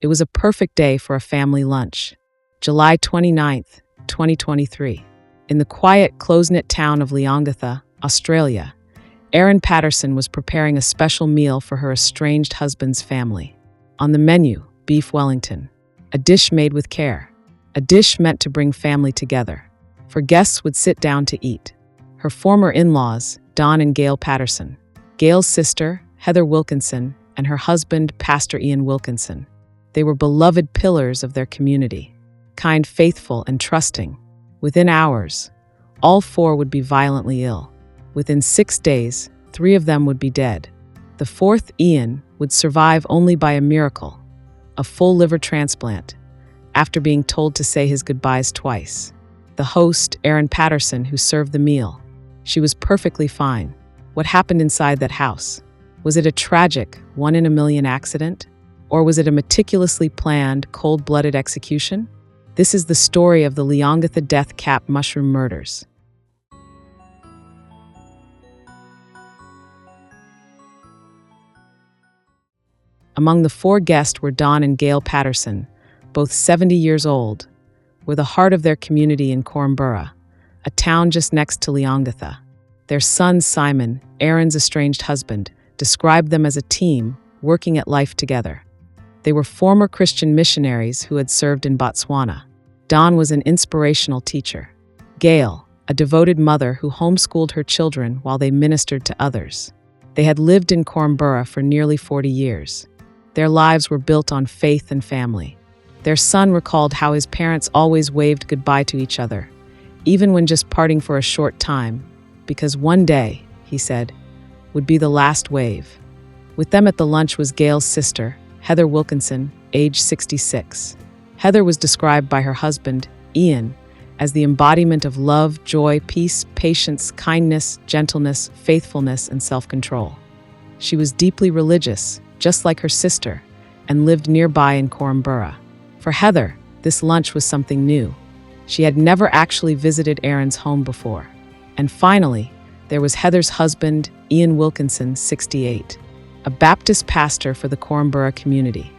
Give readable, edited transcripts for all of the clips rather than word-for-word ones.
It was a perfect day for a family lunch. July 29th, 2023. In the quiet, close-knit town of Leongatha, Australia, Erin Patterson was preparing a special meal for her estranged husband's family. On the menu, beef Wellington, a dish made with care, a dish meant to bring family together, for guests would sit down to eat. Her former in-laws, Don and Gail Patterson, Gail's sister, Heather Wilkinson, and her husband, Pastor Ian Wilkinson. They were beloved pillars of their community, kind, faithful, and trusting. Within hours, all four would be violently ill. Within 6 days, 3 of them would be dead. The fourth, Ian, would survive only by a miracle, a full liver transplant, after being told to say his goodbyes twice. The host, Erin Patterson, who served the meal, she was perfectly fine. What happened inside that house? Was it a tragic, 1 in a million accident? Or was it a meticulously planned, cold-blooded execution? This is the story of the Leongatha death cap mushroom murders. Among the 4 guests were Don and Gail Patterson, both 70 years old, were the heart of their community in Corumburra, a town just next to Leongatha. Their son Simon, Erin's estranged husband, described them as a team working at life together. They were former Christian missionaries who had served in Botswana. Don was an inspirational teacher. Gail, a devoted mother who homeschooled her children while they ministered to others. They had lived in Corumburra for nearly 40 years. Their lives were built on faith and family. Their son recalled how his parents always waved goodbye to each other, even when just parting for a short time, because one day, he said, would be the last wave. With them at the lunch was Gail's sister, Heather Wilkinson, age 66. Heather was described by her husband, Ian, as the embodiment of love, joy, peace, patience, kindness, gentleness, faithfulness, and self-control. She was deeply religious, just like her sister, and lived nearby in Corumburra. For Heather, this lunch was something new. She had never actually visited Erin's home before. And finally, there was Heather's husband, Ian Wilkinson, 68, a Baptist pastor for the Corumburra community,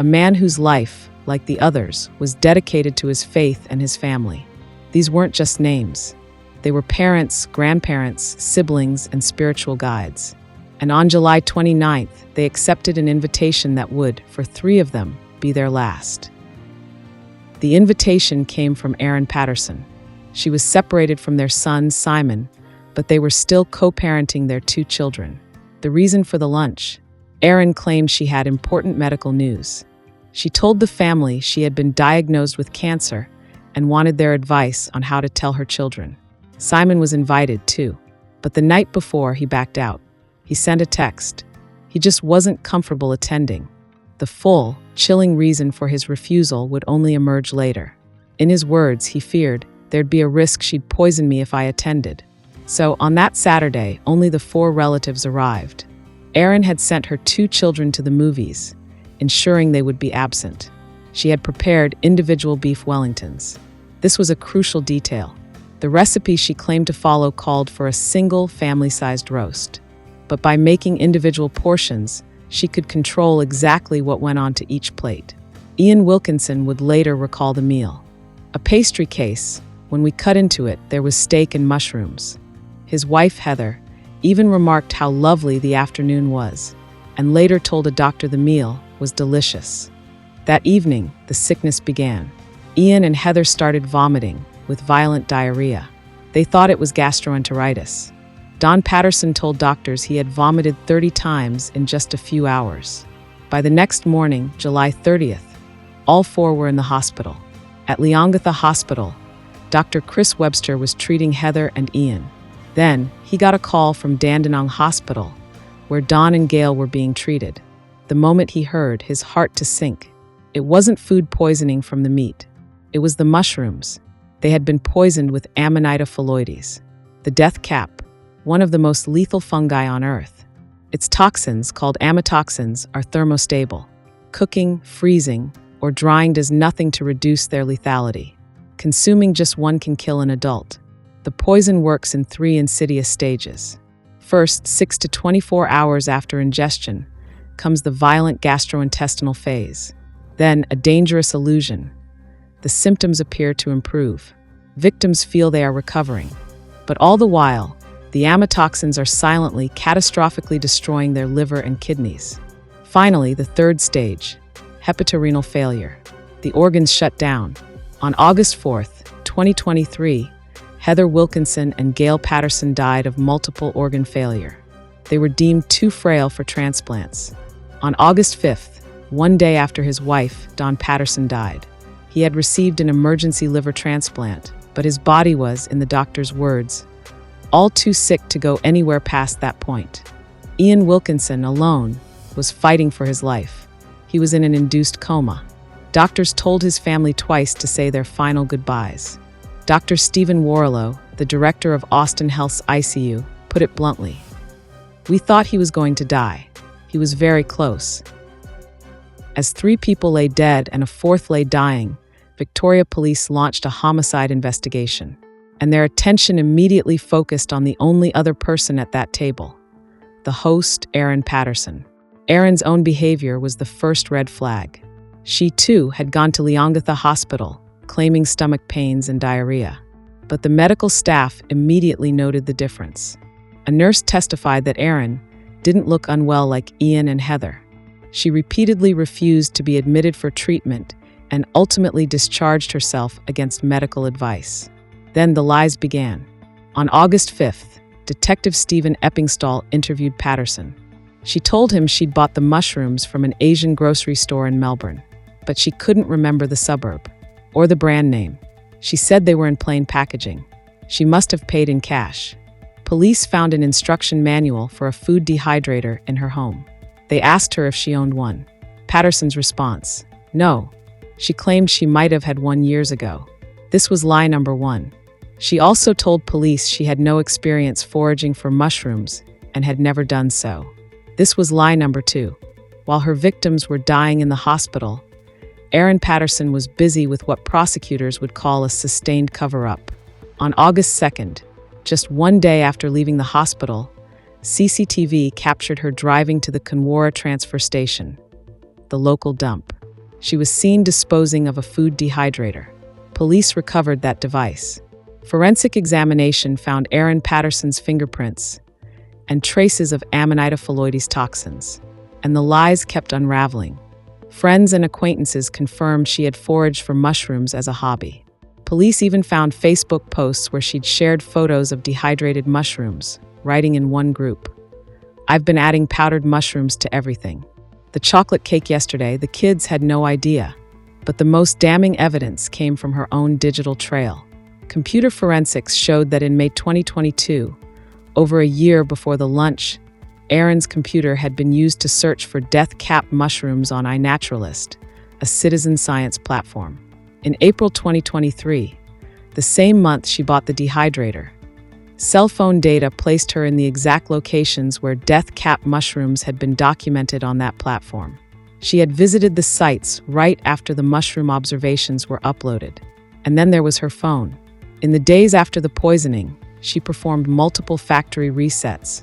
a man whose life, like the others, was dedicated to his faith and his family. These weren't just names. They were parents, grandparents, siblings, and spiritual guides. And on July 29th, they accepted an invitation that would, for 3 of them, be their last. The invitation came from Erin Patterson. She was separated from their son, Simon, but they were still co-parenting their 2 children. The reason for the lunch? Erin claimed she had important medical news. She told the family she had been diagnosed with cancer and wanted their advice on how to tell her children. Simon was invited too, but the night before he backed out. He sent a text. He just wasn't comfortable attending. The full, chilling reason for his refusal would only emerge later. In his words, he feared there'd be a risk she'd poison me if I attended. So, on that Saturday, only the 4 relatives arrived. Erin had sent her 2 children to the movies, ensuring they would be absent. She had prepared individual beef Wellingtons. This was a crucial detail. The recipe she claimed to follow called for a single family-sized roast. But by making individual portions, she could control exactly what went onto each plate. Ian Wilkinson would later recall the meal. A pastry case, when we cut into it, there was steak and mushrooms. His wife, Heather, even remarked how lovely the afternoon was, and later told a doctor the meal was delicious. That evening, the sickness began. Ian and Heather started vomiting, with violent diarrhea. They thought it was gastroenteritis. Don Patterson told doctors he had vomited 30 times in just a few hours. By the next morning, July 30th, all 4 were in the hospital. At Leongatha Hospital, Dr. Chris Webster was treating Heather and Ian. Then, he got a call from Dandenong Hospital, where Don and Gail were being treated. The moment he heard, his heart to sink. It wasn't food poisoning from the meat. It was the mushrooms. They had been poisoned with Amanita phalloides, the death cap, one of the most lethal fungi on Earth. Its toxins, called amatoxins, are thermostable. Cooking, freezing, or drying does nothing to reduce their lethality. Consuming just 1 can kill an adult. The poison works in 3 insidious stages. First, 6 to 24 hours after ingestion, comes the violent gastrointestinal phase. Then, a dangerous illusion. The symptoms appear to improve. Victims feel they are recovering. But all the while, the amatoxins are silently, catastrophically destroying their liver and kidneys. Finally, the third stage, hepatorenal failure. The organs shut down. On August 4th, 2023, Heather Wilkinson and Gail Patterson died of multiple organ failure. They were deemed too frail for transplants. On August 5th, one day after his wife, Don Patterson, died, he had received an emergency liver transplant, but his body was, in the doctor's words, all too sick to go anywhere past that point. Ian Wilkinson, alone, was fighting for his life. He was in an induced coma. Doctors told his family twice to say their final goodbyes. Dr. Stephen Warlow, the director of Austin Health's ICU, put it bluntly. "We thought he was going to die. He was very close." As 3 people lay dead and a 4th lay dying, Victoria police launched a homicide investigation, and their attention immediately focused on the only other person at that table, the host, Erin Patterson. Erin's own behavior was the first red flag. She, too, had gone to Leongatha Hospital, claiming stomach pains and diarrhea. But the medical staff immediately noted the difference. A nurse testified that Erin didn't look unwell like Ian and Heather. She repeatedly refused to be admitted for treatment and ultimately discharged herself against medical advice. Then the lies began. On August 5th, Detective Stephen Eppingstall interviewed Patterson. She told him she'd bought the mushrooms from an Asian grocery store in Melbourne, but she couldn't remember the suburb or the brand name. She said they were in plain packaging. She must have paid in cash. Police found an instruction manual for a food dehydrator in her home. They asked her if she owned one. Patterson's response, no. She claimed she might have had one years ago. This was lie number 1. She also told police she had no experience foraging for mushrooms and had never done so. This was lie number 2. While her victims were dying in the hospital, Erin Patterson was busy with what prosecutors would call a sustained cover-up. On August 2nd, just one day after leaving the hospital, CCTV captured her driving to the Conwara transfer station, the local dump. She was seen disposing of a food dehydrator. Police recovered that device. Forensic examination found Erin Patterson's fingerprints and traces of Amanita phalloides toxins, and the lies kept unraveling. Friends and acquaintances confirmed she had foraged for mushrooms as a hobby. Police even found Facebook posts where she'd shared photos of dehydrated mushrooms, writing in one group, "I've been adding powdered mushrooms to everything." The chocolate cake yesterday, the kids had no idea, but the most damning evidence came from her own digital trail. Computer forensics showed that in May 2022, over a year before the lunch, Erin's computer had been used to search for death-capped mushrooms on iNaturalist, a citizen science platform. In April 2023, the same month she bought the dehydrator, cell phone data placed her in the exact locations where death-capped mushrooms had been documented on that platform. She had visited the sites right after the mushroom observations were uploaded. And then there was her phone. In the days after the poisoning, she performed multiple factory resets,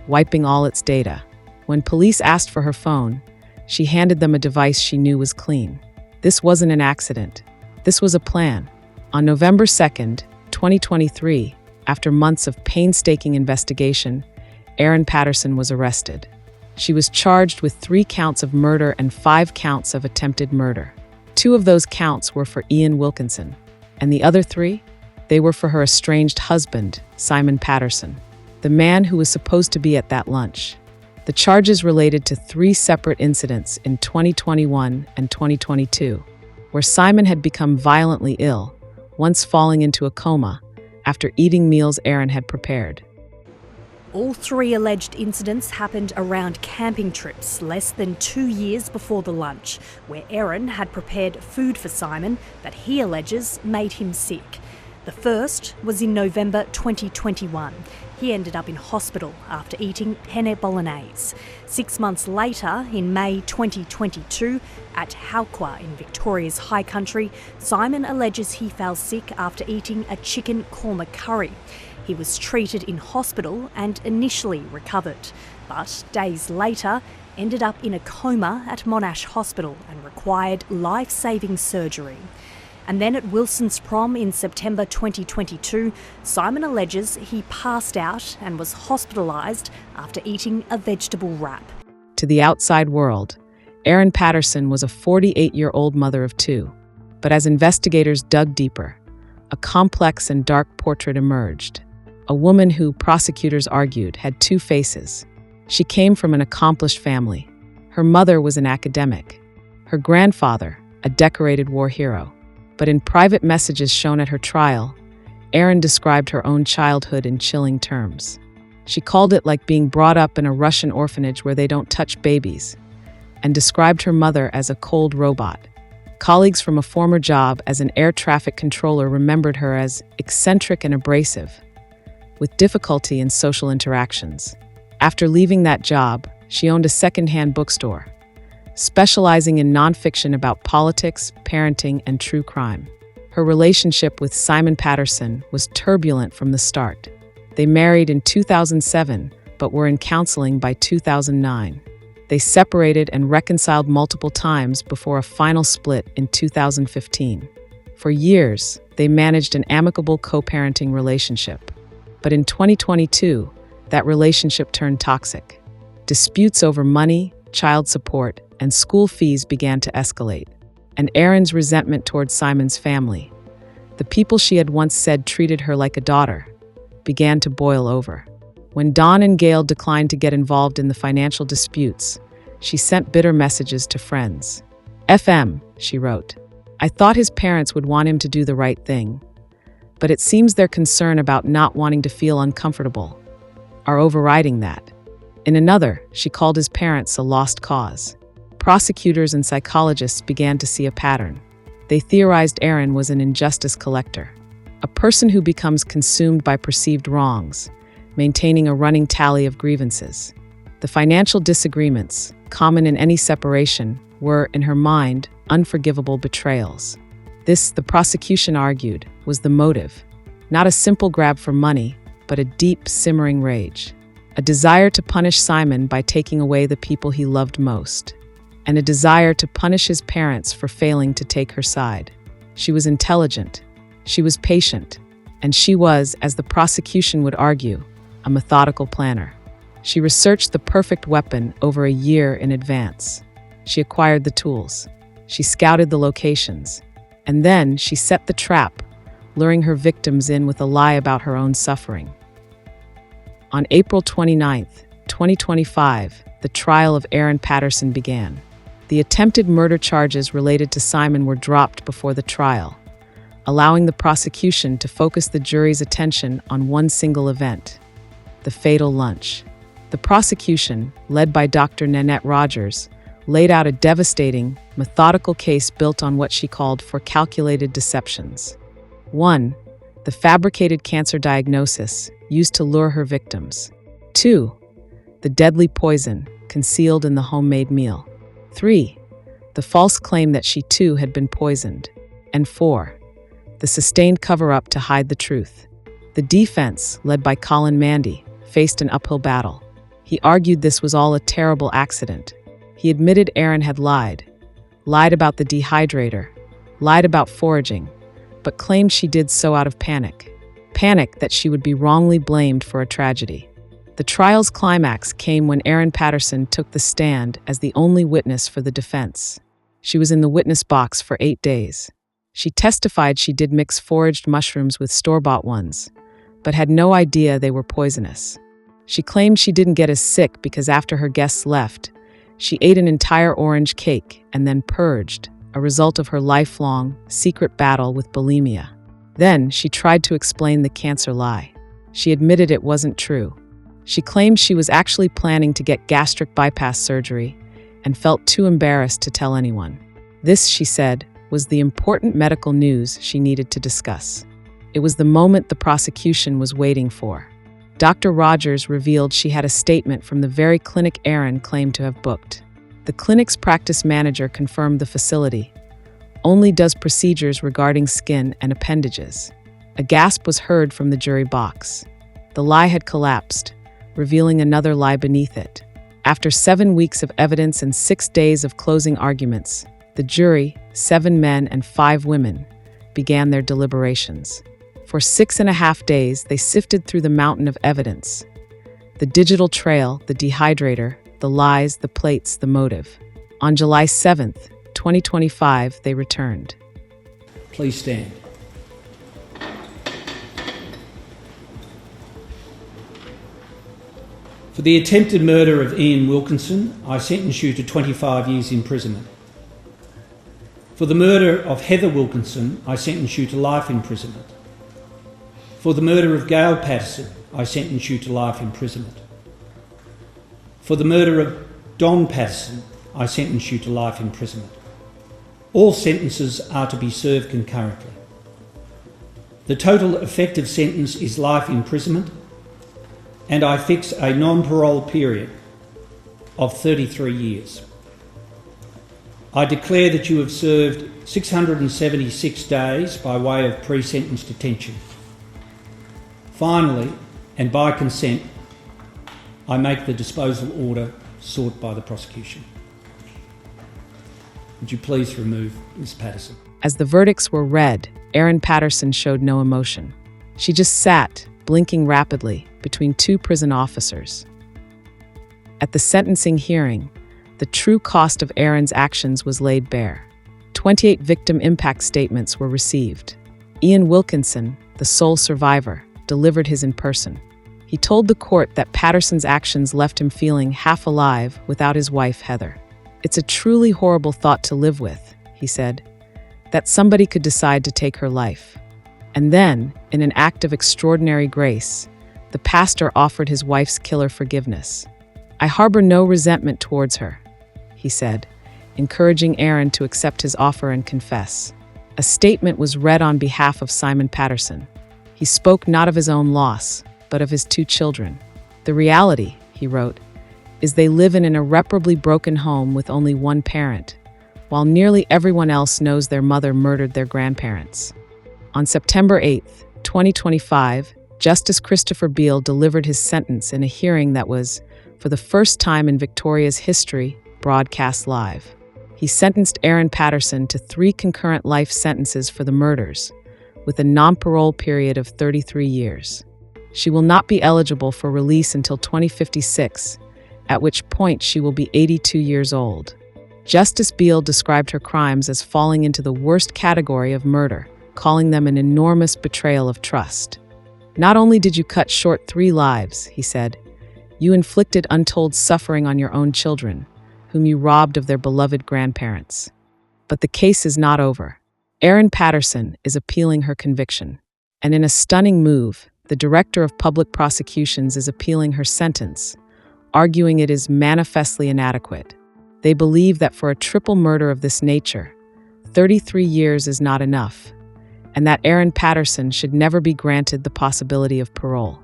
wiping all its data. When police asked for her phone, she handed them a device she knew was clean. This wasn't an accident. This was a plan. On November 2nd, 2023, after months of painstaking investigation, Erin Patterson was arrested. She was charged with 3 counts of murder and 5 counts of attempted murder. 2 of those counts were for Ian Wilkinson, and the other 3? They were for her estranged husband, Simon Patterson, the man who was supposed to be at that lunch. The charges related to 3 separate incidents in 2021 and 2022, where Simon had become violently ill, once falling into a coma, after eating meals Erin had prepared. All 3 alleged incidents happened around camping trips less than 2 years before the lunch, where Erin had prepared food for Simon that he alleges made him sick. The first was in November 2021. He ended up in hospital after eating penne bolognese. 6 months later, in May 2022, at Halkwa in Victoria's High Country, Simon alleges he fell sick after eating a chicken korma curry. He was treated in hospital and initially recovered. But days later, ended up in a coma at Monash Hospital and required life-saving surgery. And then at Wilson's prom in September 2022, Simon alleges he passed out and was hospitalised after eating a vegetable wrap. To the outside world, Erin Patterson was a 48-year-old mother of two. But as investigators dug deeper, a complex and dark portrait emerged. A woman who, prosecutors argued, had two faces. She came from an accomplished family. Her mother was an academic. Her grandfather, a decorated war hero. But in private messages shown at her trial, Erin described her own childhood in chilling terms. She called it like being brought up in a Russian orphanage where they don't touch babies, and described her mother as a cold robot. Colleagues from a former job as an air traffic controller remembered her as eccentric and abrasive, with difficulty in social interactions. After leaving that job, she owned a second-hand bookstore, specializing in nonfiction about politics, parenting, and true crime. Her relationship with Simon Patterson was turbulent from the start. They married in 2007, but were in counseling by 2009. They separated and reconciled multiple times before a final split in 2015. For years, they managed an amicable co-parenting relationship. But in 2022, that relationship turned toxic. Disputes over money, child support, and school fees began to escalate. And Erin's resentment towards Simon's family, the people she had once said treated her like a daughter, began to boil over. When Dawn and Gail declined to get involved in the financial disputes, she sent bitter messages to friends. "FM," she wrote. "I thought his parents would want him to do the right thing. But it seems their concern about not wanting to feel uncomfortable are overriding that." In another, she called his parents a lost cause. Prosecutors and psychologists began to see a pattern. They theorized Erin was an injustice collector, a person who becomes consumed by perceived wrongs, maintaining a running tally of grievances. The financial disagreements, common in any separation, were, in her mind, unforgivable betrayals. This, the prosecution argued, was the motive. Not a simple grab for money, but a deep, simmering rage. A desire to punish Simon by taking away the people he loved most. And a desire to punish his parents for failing to take her side. She was intelligent. She was patient. And she was, as the prosecution would argue, a methodical planner. She researched the perfect weapon over a year in advance. She acquired the tools. She scouted the locations. And then she set the trap, luring her victims in with a lie about her own suffering. On April 29, 2025, the trial of Erin Patterson began. The attempted murder charges related to Simon were dropped before the trial, allowing the prosecution to focus the jury's attention on one single event: the fatal lunch. The prosecution, led by Dr. Nanette Rogers, laid out a devastating, methodical case built on what she called for calculated deceptions. 1. The fabricated cancer diagnosis used to lure her victims. 2. The deadly poison concealed in the homemade meal. 3. The false claim that she too had been poisoned. And 4. The sustained cover-up to hide the truth. The defense, led by Colin Mandy, faced an uphill battle. He argued this was all a terrible accident. He admitted Erin had lied about the dehydrator, lied about foraging, but claimed she did so out of panic that she would be wrongly blamed for a tragedy. The trial's climax came when Erin Patterson took the stand as the only witness for the defense. She was in the witness box for 8 days. She testified she did mix foraged mushrooms with store-bought ones, but had no idea they were poisonous. She claimed she didn't get as sick because after her guests left, she ate an entire orange cake and then purged, a result of her lifelong, secret battle with bulimia. Then she tried to explain the cancer lie. She admitted it wasn't true. She claimed she was actually planning to get gastric bypass surgery and felt too embarrassed to tell anyone. This, she said, was the important medical news she needed to discuss. It was the moment the prosecution was waiting for. Dr. Rogers revealed she had a statement from the very clinic Erin claimed to have booked. The clinic's practice manager confirmed the facility only does procedures regarding skin and appendages. A gasp was heard from the jury box. The lie had collapsed, revealing another lie beneath it. After 7 weeks of evidence and 6 days of closing arguments, the jury, 7 men and 5 women, began their deliberations. For 6.5 days, they sifted through the mountain of evidence. The digital trail, the dehydrator, the lies, the plates, the motive. On July 7th, 2025, they returned. Please stand. For the attempted murder of Ian Wilkinson, I sentence you to 25 years imprisonment. For the murder of Heather Wilkinson, I sentence you to life imprisonment. For the murder of Gail Patterson, I sentence you to life imprisonment. For the murder of Don Patterson, I sentence you to life imprisonment. All sentences are to be served concurrently. The total effective sentence is life imprisonment, and I fix a non-parole period of 33 years. I declare that you have served 676 days by way of pre-sentence detention. Finally, and by consent, I make the disposal order sought by the prosecution. Would you please remove Ms. Patterson? As the verdicts were read, Erin Patterson showed no emotion. She just sat, blinking rapidly, between 2 prison officers. At the sentencing hearing, the true cost of Erin's actions was laid bare. 28 victim impact statements were received. Ian Wilkinson, the sole survivor, delivered his in person. He told the court that Patterson's actions left him feeling half alive without his wife, Heather. "It's a truly horrible thought to live with," he said, "that somebody could decide to take her life." And then, in an act of extraordinary grace, the pastor offered his wife's killer forgiveness. "I harbor no resentment towards her," he said, encouraging Erin to accept his offer and confess. A statement was read on behalf of Simon Patterson. He spoke not of his own loss, but of his 2 children. "The reality," he wrote, "is they live in an irreparably broken home with only one parent, while nearly everyone else knows their mother murdered their grandparents." On September 8th, 2025, Justice Christopher Beale delivered his sentence in a hearing that was, for the first time in Victoria's history, broadcast live. He sentenced Erin Patterson to 3 concurrent life sentences for the murders, with a non-parole period of 33 years. She will not be eligible for release until 2056, at which point she will be 82 years old. Justice Beale described her crimes as falling into the worst category of murder, calling them an enormous betrayal of trust. "Not only did you cut short 3 lives," he said, "you inflicted untold suffering on your own children, whom you robbed of their beloved grandparents." But the case is not over. Erin Patterson is appealing her conviction. And in a stunning move, the Director of Public Prosecutions is appealing her sentence, arguing it is manifestly inadequate. They believe that for a triple murder of this nature, 33 years is not enough, and that Erin Patterson should never be granted the possibility of parole.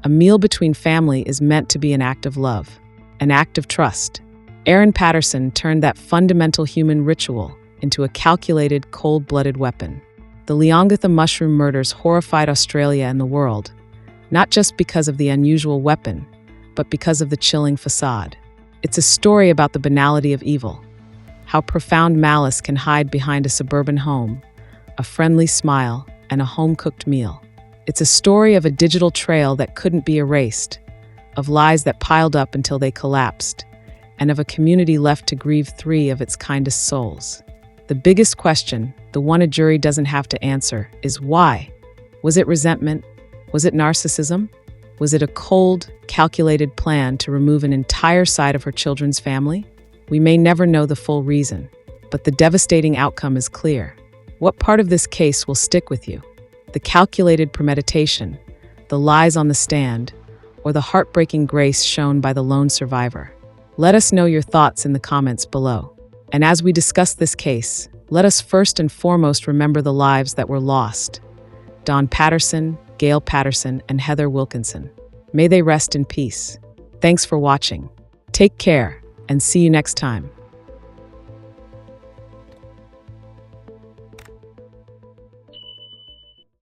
A meal between family is meant to be an act of love, an act of trust. Erin Patterson turned that fundamental human ritual into a calculated, cold-blooded weapon. The Leongatha mushroom murders horrified Australia and the world, not just because of the unusual weapon, but because of the chilling facade. It's a story about the banality of evil, how profound malice can hide behind a suburban home, a friendly smile, and a home-cooked meal. It's a story of a digital trail that couldn't be erased, of lies that piled up until they collapsed, and of a community left to grieve 3 of its kindest souls. The biggest question, the one a jury doesn't have to answer, is why? Was it resentment? Was it narcissism? Was it a cold, calculated plan to remove an entire side of her children's family? We may never know the full reason, but the devastating outcome is clear. What part of this case will stick with you? The calculated premeditation, the lies on the stand, or the heartbreaking grace shown by the lone survivor? Let us know your thoughts in the comments below. And as we discuss this case, let us first and foremost remember the lives that were lost. Don Patterson, Gail Patterson, and Heather Wilkinson. May they rest in peace. Thanks for watching. Take care, and see you next time.